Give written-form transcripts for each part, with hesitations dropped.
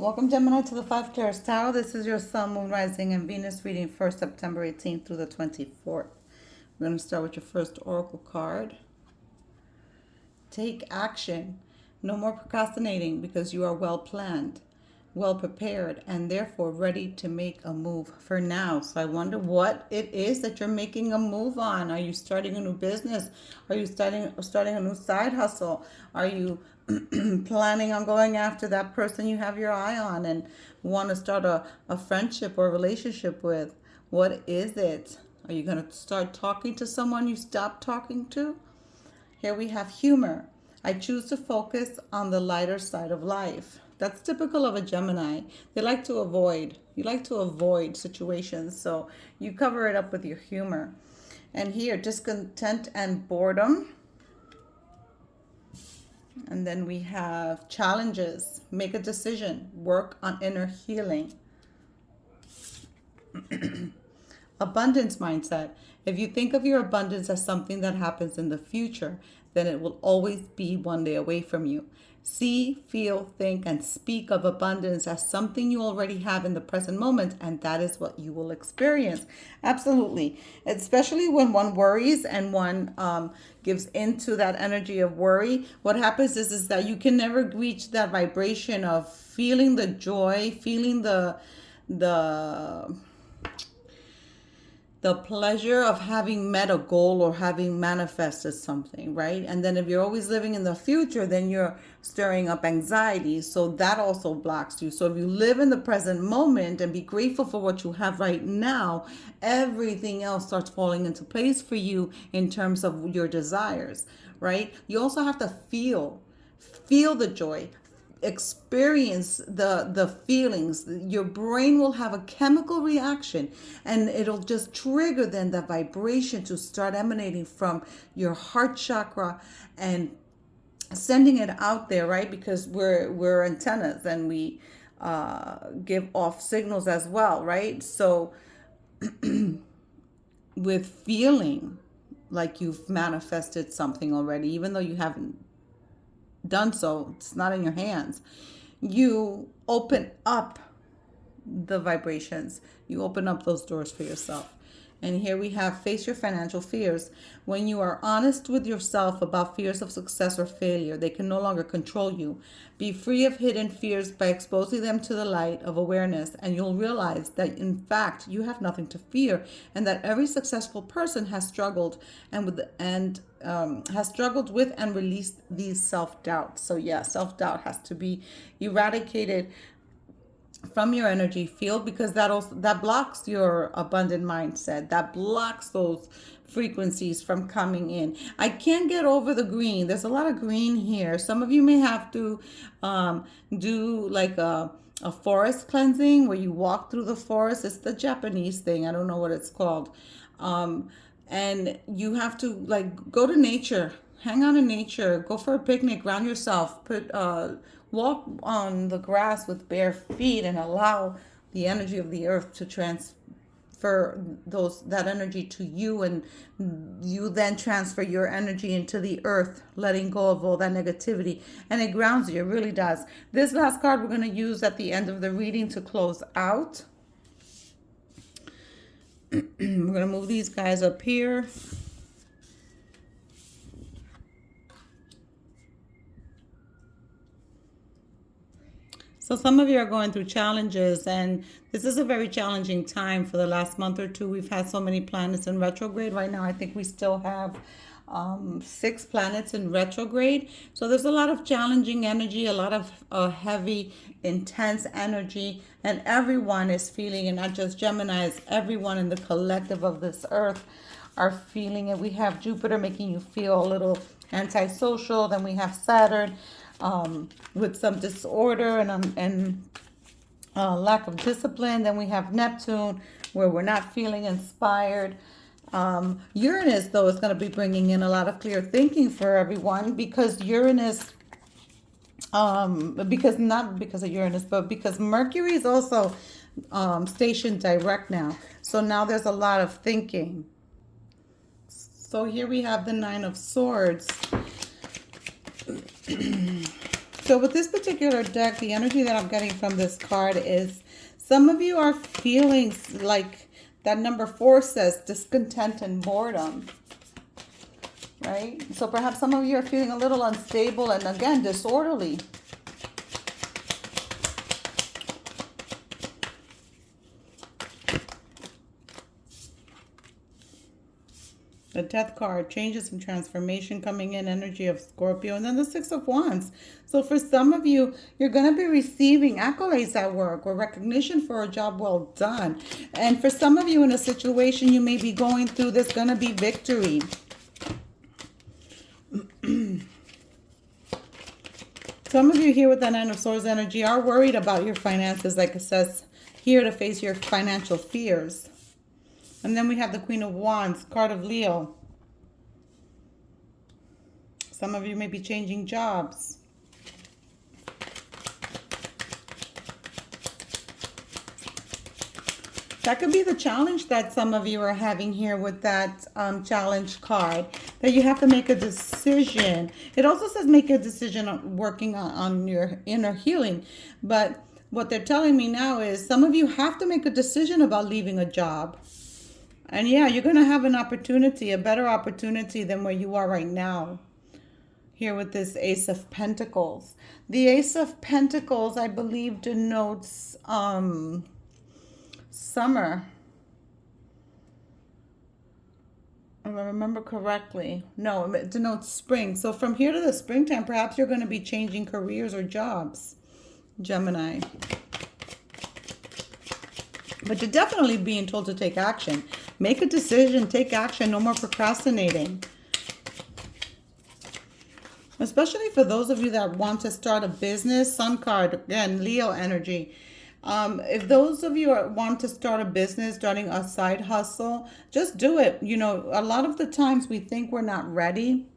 Welcome, Gemini, to the 5 Clairs Tarot. This is your Sun, Moon, Rising, and Venus reading for September 18th through the 24th. We're going to start with your first Oracle card. Take action. No more procrastinating because you are well planned, well prepared, and therefore ready to make a move for now. So I wonder what it is that you're making a move on. Are you starting a new business? Are you starting a new side hustle? Are you planning on going after that person you have your eye on and want to start a friendship or a relationship with? What is it? Are you going to start talking to someone you stopped talking to? Here we have humor. I choose to focus on the lighter side of life. That's typical of a Gemini. They like to avoid. You like to avoid situations, so you cover it up with your humor. And here, discontent and boredom. And then we have challenges. Make a decision. Work on inner healing. Abundance mindset. If you think of your abundance as something that happens in the future, then it will always be one day away from you. See, feel, think, and speak of abundance as something you already have in the present moment, and that is what you will experience. Absolutely. Especially when one worries and one gives into that energy of worry, what happens is that you can never reach that vibration of feeling the joy, feeling the pleasure of having met a goal or having manifested something, right? And then if you're always living in the future, then you're stirring up anxiety. So that also blocks you. So if you live in the present moment and be grateful for what you have right now, everything else starts falling into place for you in terms of your desires, right? You also have to feel the joy, experience the feelings. Your brain will have a chemical reaction and it'll just trigger then the vibration to start emanating from your heart chakra and sending it out there, right? Because we're antennas and we give off signals as well, right? So with feeling like you've manifested something already, even though you haven't done so, it's not in your hands, you open up the vibrations, you open up those doors for yourself. And here we have face your financial fears. When you are honest with yourself about fears of success or failure, they can no longer control you. Be free of hidden fears by exposing them to the light of awareness, and you'll realize that in fact you have nothing to fear, and that every successful person has struggled has struggled with and released these self-doubt. So yeah, self-doubt has to be eradicated from your energy field, because that blocks your abundant mindset, that blocks those frequencies from coming in. I can't get over the green. There's a lot of green here. Some of you may have to do like a forest cleansing where you walk through the forest. It's the Japanese thing, I don't know what it's called, and you have to like go to nature, hang on in nature, go for a picnic, ground yourself, walk on the grass with bare feet, and allow the energy of the earth to transfer that energy to you, and you then transfer your energy into the earth, letting go of all that negativity, and it grounds you. It really does. This last card we're going to use at the end of the reading to close out. We're going to move these guys up here. So some of you are going through challenges, and this is a very challenging time. For the last month or two, we've had so many planets in retrograde. Right now, I think we still have 6 planets in retrograde. So there's a lot of challenging energy, a lot of heavy, intense energy, and everyone is feeling, and not just Geminis, everyone in the collective of this earth are feeling it. We have Jupiter making you feel a little antisocial. Then we have Saturn with some disorder and lack of discipline. Then we have Neptune, where we're not feeling inspired. Uranus, though, is going to be bringing in a lot of clear thinking for everyone, because Uranus, not because of Uranus, but because Mercury is also stationed direct now. So now there's a lot of thinking. So here we have the 9 of Swords. So with this particular deck, the energy that I'm getting from this card is some of you are feeling like that number 4 says, discontent and boredom. Right? So perhaps some of you are feeling a little unstable and again, disorderly. The Death card, changes and transformation coming in, energy of Scorpio. And then the 6 of Wands. So for some of you, you're going to be receiving accolades at work or recognition for a job well done. And for some of you in a situation you may be going through, there's going to be victory. Some of you here with that Nine of Swords energy are worried about your finances, like it says here, to face your financial fears. And then we have the Queen of Wands, card of Leo. Some of you may be changing jobs. That could be the challenge that some of you are having here with that challenge card, that you have to make a decision. It also says make a decision on working on your inner healing. But what they're telling me now is some of you have to make a decision about leaving a job. And yeah, you're going to have an opportunity, a better opportunity than where you are right now. Here with this Ace of Pentacles. The Ace of Pentacles, I believe, denotes summer. If I remember correctly. No, it denotes spring. So from here to the springtime, perhaps you're going to be changing careers or jobs, Gemini. But you're definitely being told to take action. Make a decision, take action, no more procrastinating. Especially for those of you that want to start a business. Sun card, again, Leo energy. If those of you want to start a business, starting a side hustle, just do it. You know, a lot of the times we think we're not ready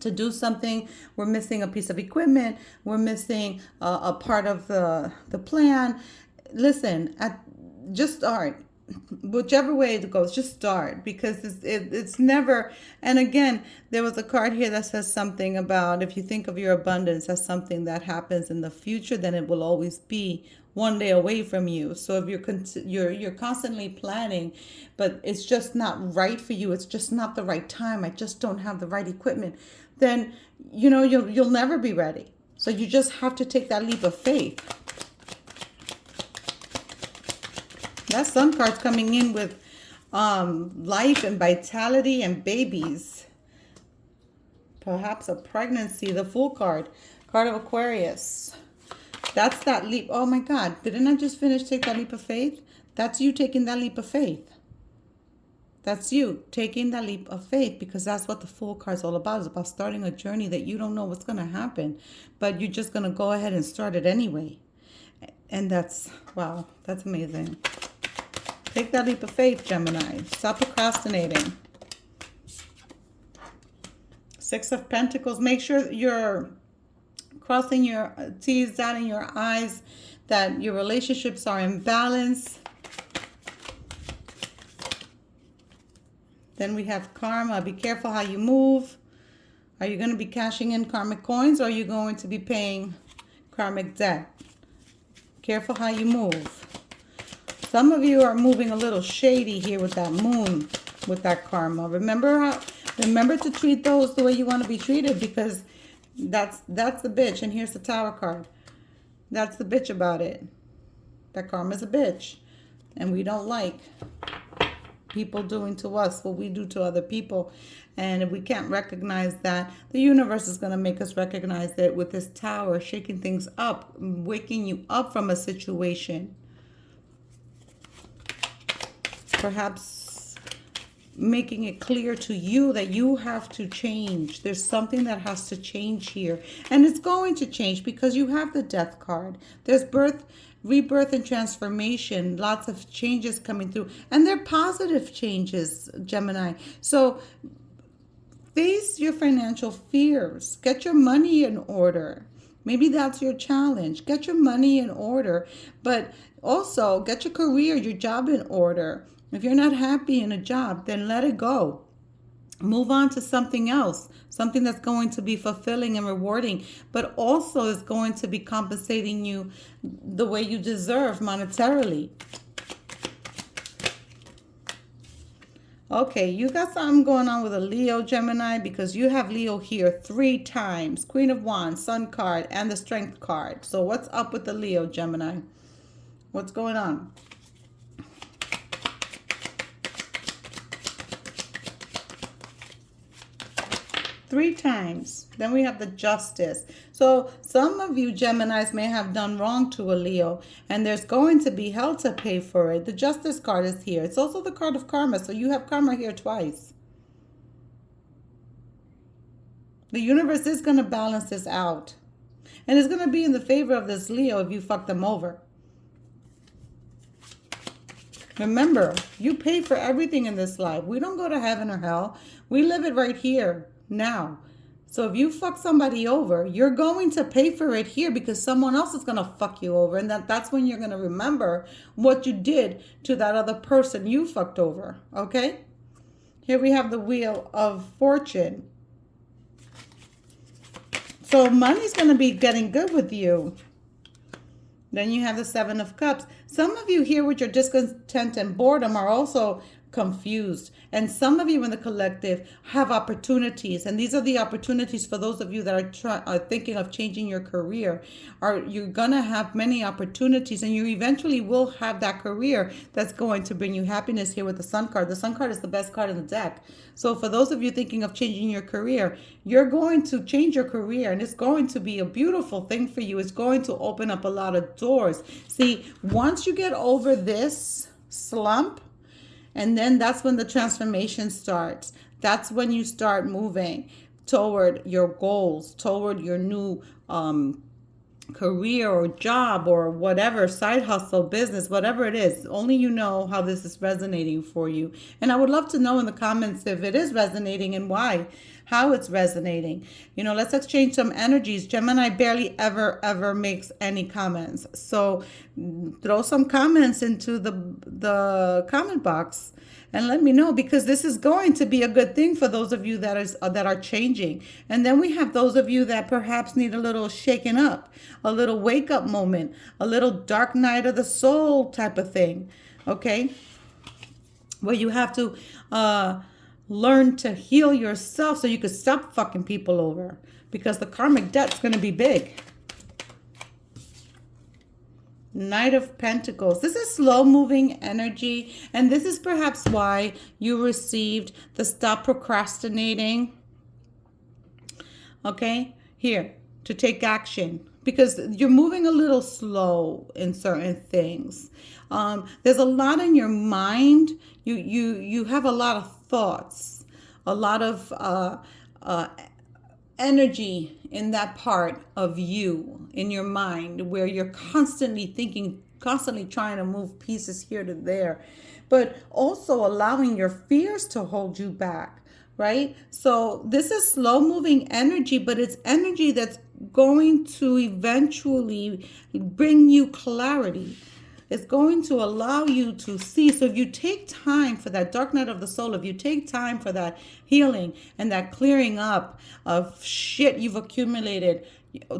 to do something. We're missing a piece of equipment. We're missing a part of the plan. Listen, just start. Whichever way it goes, just start, because it's never. And again, there was a card here that says something about if you think of your abundance as something that happens in the future, then it will always be one day away from you. So if you're constantly planning, but it's just not right for you, it's just not the right time, I just don't have the right equipment, then you know you'll never be ready. So you just have to take that leap of faith. That Sun card's coming in with life and vitality and babies. Perhaps a pregnancy. The Fool card. Card of Aquarius. That's that leap. Oh my God. Didn't I just finish Take That Leap of Faith? That's you taking that leap of faith. That's you taking that leap of faith, because that's what the Fool card is all about. It's about starting a journey that you don't know what's going to happen, but you're just going to go ahead and start it anyway. And that's, wow, that's amazing. Take that leap of faith, Gemini. Stop procrastinating. Six of Pentacles. Make sure you're crossing your T's, dotting your I's, that your relationships are in balance. Then we have Karma. Be careful how you move. Are you going to be cashing in karmic coins, or are you going to be paying karmic debt? Careful how you move. Some of you are moving a little shady here with that Moon, with that Karma. Remember to treat those the way you want to be treated, because that's the bitch. And here's the Tower card. That's the bitch about it. That Karma's a bitch. And we don't like people doing to us what we do to other people. And if we can't recognize that, the universe is going to make us recognize it with this Tower, shaking things up, waking you up from a situation. Perhaps making it clear to you that you have to change. There's something that has to change here. And it's going to change because you have the Death card. There's birth, rebirth, and transformation. Lots of changes coming through. And they're positive changes, Gemini. So face your financial fears. Get your money in order. Maybe that's your challenge. Get your money in order. But also get your career, your job in order. If you're not happy in a job, then let it go. Move on to something else, something that's going to be fulfilling and rewarding, but also is going to be compensating you the way you deserve monetarily. Okay, you got something going on with a Leo, Gemini, because you have Leo here 3 times. Queen of Wands, Sun card, and the Strength card. So what's up with the Leo, Gemini? What's going on? Three times. Then we have the Justice. So some of you Geminis may have done wrong to a Leo, and there's going to be hell to pay for it. The Justice card is here. It's also the card of karma, so you have karma here twice. The universe is going to balance this out. And it's going to be in the favor of this Leo if you fuck them over. Remember, you pay for everything in this life. We don't go to heaven or hell. We live it right here. Now, so if you fuck somebody over, you're going to pay for it here because someone else is going to fuck you over. And that's when you're going to remember what you did to that other person you fucked over. Okay? Here we have the Wheel of Fortune. So money's going to be getting good with you. Then you have the Seven of Cups. Some of you here with your discontent and boredom are also confused. And some of you in the collective have opportunities. And these are the opportunities for those of you that are thinking of changing your career. You're going to have many opportunities, and you eventually will have that career that's going to bring you happiness here with the Sun card. The Sun card is the best card in the deck. So for those of you thinking of changing your career, you're going to change your career, and it's going to be a beautiful thing for you. It's going to open up a lot of doors. See, once you get over this slump, and then that's when the transformation starts. That's when you start moving toward your goals, toward your new career or job or whatever, side hustle, business, whatever it is. Only you know how this is resonating for you. And I would love to know in the comments if it is resonating and why, how it's resonating. You know, let's exchange some energies. Gemini barely ever makes any comments. So throw some comments into the comment box and let me know, because this is going to be a good thing for those of you that are changing. And then we have those of you that perhaps need a little shaking up, a little wake up moment, a little dark night of the soul type of thing. Okay? Where you have to learn to heal yourself so you can stop fucking people over, because the karmic debt's going to be big. Knight of Pentacles. This is slow-moving energy, and this is perhaps why you received the Stop Procrastinating. Okay? Here, to take action, because you're moving a little slow in certain things. There's a lot in your mind. You have a lot of thoughts, a lot of energy in that part of you, in your mind, where you're constantly thinking, constantly trying to move pieces here to there, but also allowing your fears to hold you back, right? So this is slow moving energy, but it's energy that's going to eventually bring you clarity. It's going to allow you to see. So if you take time for that dark night of the soul, if you take time for that healing and that clearing up of shit you've accumulated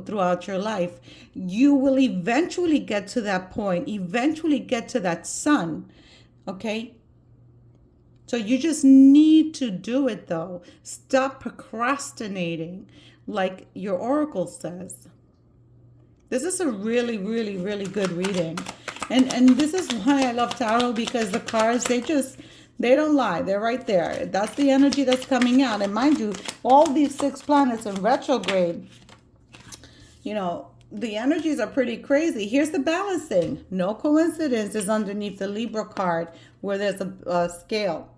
throughout your life, you will eventually get to that point, eventually get to that sun. Okay? So you just need to do it though. Stop procrastinating, like your oracle says. This is a really, really, really good reading. And this is why I love tarot, because the cards, they don't lie. They're right there. That's the energy that's coming out. And mind you, all these 6 planets in retrograde, you know, the energies are pretty crazy. Here's the balancing. No coincidence is underneath the Libra card where there's a scale.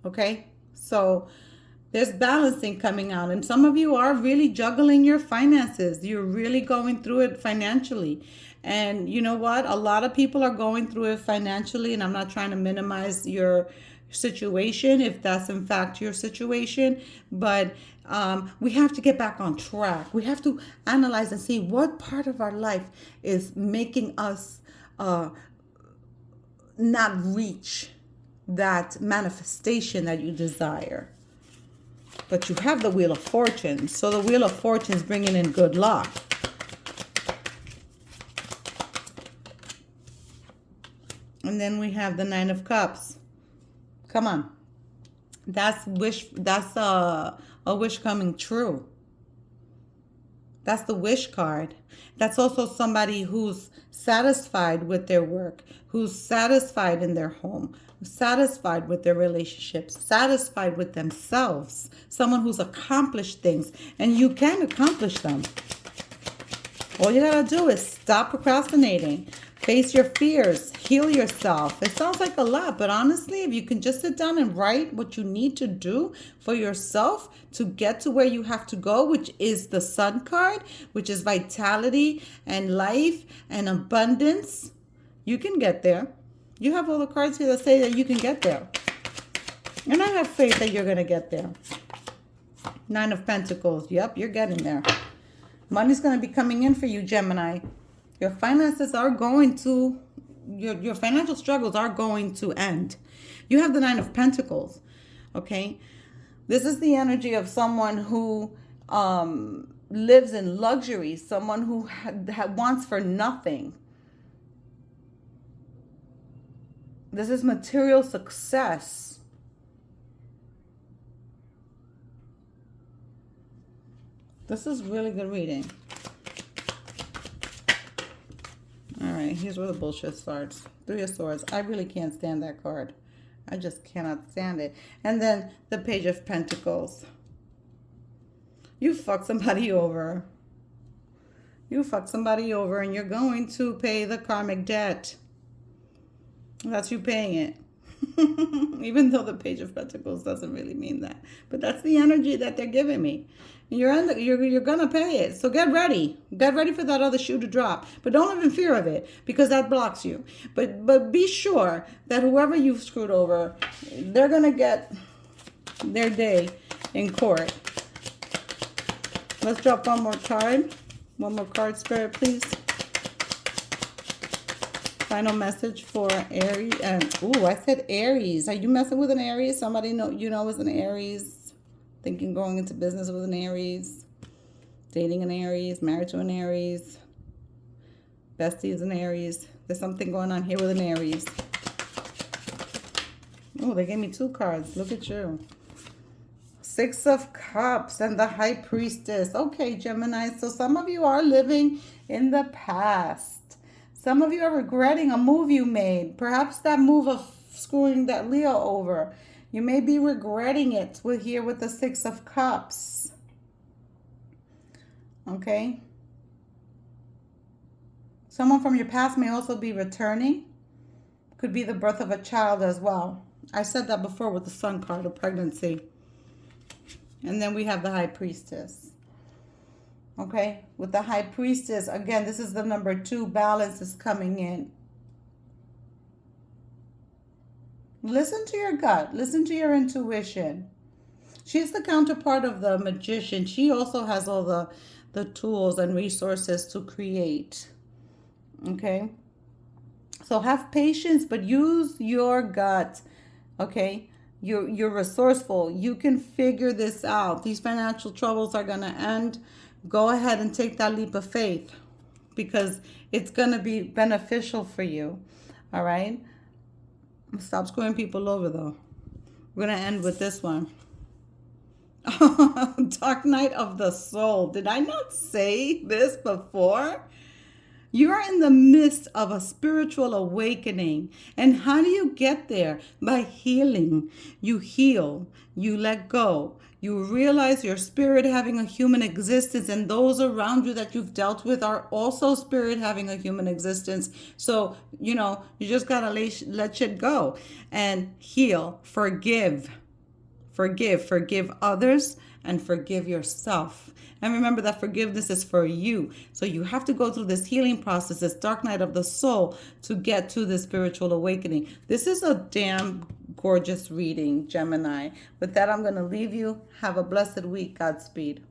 Okay? So there's balancing coming out. And some of you are really juggling your finances. You're really going through it financially. And you know what? A lot of people are going through it financially. And I'm not trying to minimize your situation if that's in fact your situation. But we have to get back on track. We have to analyze and see what part of our life is making us not reach that manifestation that you desire. But you have the Wheel of Fortune. So the Wheel of Fortune is bringing in good luck. And then we have the Nine of Cups. Come on. That's a wish coming true. That's the wish card. That's also somebody who's satisfied with their work, who's satisfied in their home, satisfied with their relationships, satisfied with themselves. Someone who's accomplished things, and you can accomplish them. All you gotta do is stop procrastinating. Face your fears, heal yourself. It sounds like a lot, but honestly, if you can just sit down and write what you need to do for yourself to get to where you have to go, which is the Sun card, which is vitality and life and abundance, you can get there. You have all the cards here that say that you can get there. And I have faith that you're going to get there. Nine of Pentacles. Yep, you're getting there. Money's going to be coming in for you, Gemini. Your finances are going to, your financial struggles are going to end. You have the Nine of Pentacles, okay? This is the energy of someone who lives in luxury, someone who wants for nothing. This is material success. This is really good reading. All right, here's where the bullshit starts. Three of Swords. I really can't stand that card. I just cannot stand it. And then the Page of Pentacles. You fuck somebody over. You fuck somebody over and you're going to pay the karmic debt. That's you paying it. Even though the Page of Pentacles doesn't really mean that. But that's the energy that they're giving me. You're gonna pay it. So get ready. Get ready for that other shoe to drop. But don't live in fear of it, because that blocks you. But be sure that whoever you've screwed over, they're gonna get their day in court. Let's drop one more card. One more card, Spirit, please. Final message for Aries. And ooh, I said Aries. Are you messing with an Aries? Somebody is an Aries. Thinking going into business with an Aries. Dating an Aries. Married to an Aries. Bestie is an Aries. There's something going on here with an Aries. Oh, they gave me two cards. Look at you. Six of Cups and the High Priestess. Okay, Gemini. So some of you are living in the past. Some of you are regretting a move you made. Perhaps that move of screwing that Leo over. You may be regretting it with the Six of Cups. Okay? Someone from your past may also be returning. Could be the birth of a child as well. I said that before with the Sun card of pregnancy. And then we have the High Priestess. Okay? With the High Priestess, again, this is the number 2. Balance is coming in. Listen to your gut. Listen to your intuition. She's the counterpart of the Magician. She also has all the tools and resources to create. Okay? So have patience, but use your gut. Okay? You're resourceful. You can figure this out. These financial troubles are going to end. Go ahead and take that leap of faith, because it's going to be beneficial for you. All right? Stop screwing people over, though. We're going to end with this one. Dark Night of the Soul. Did I not say this before? You are in the midst of a spiritual awakening. And how do you get there? By healing. You heal. You let go. You realize your spirit having a human existence, and those around you that you've dealt with are also spirit having a human existence. So, you just got to let shit go and heal, forgive others, and forgive yourself. And remember that forgiveness is for you. So you have to go through this healing process, this dark night of the soul, to get to the spiritual awakening. This is a damn gorgeous reading, Gemini. With that, I'm going to leave you. Have a blessed week. Godspeed.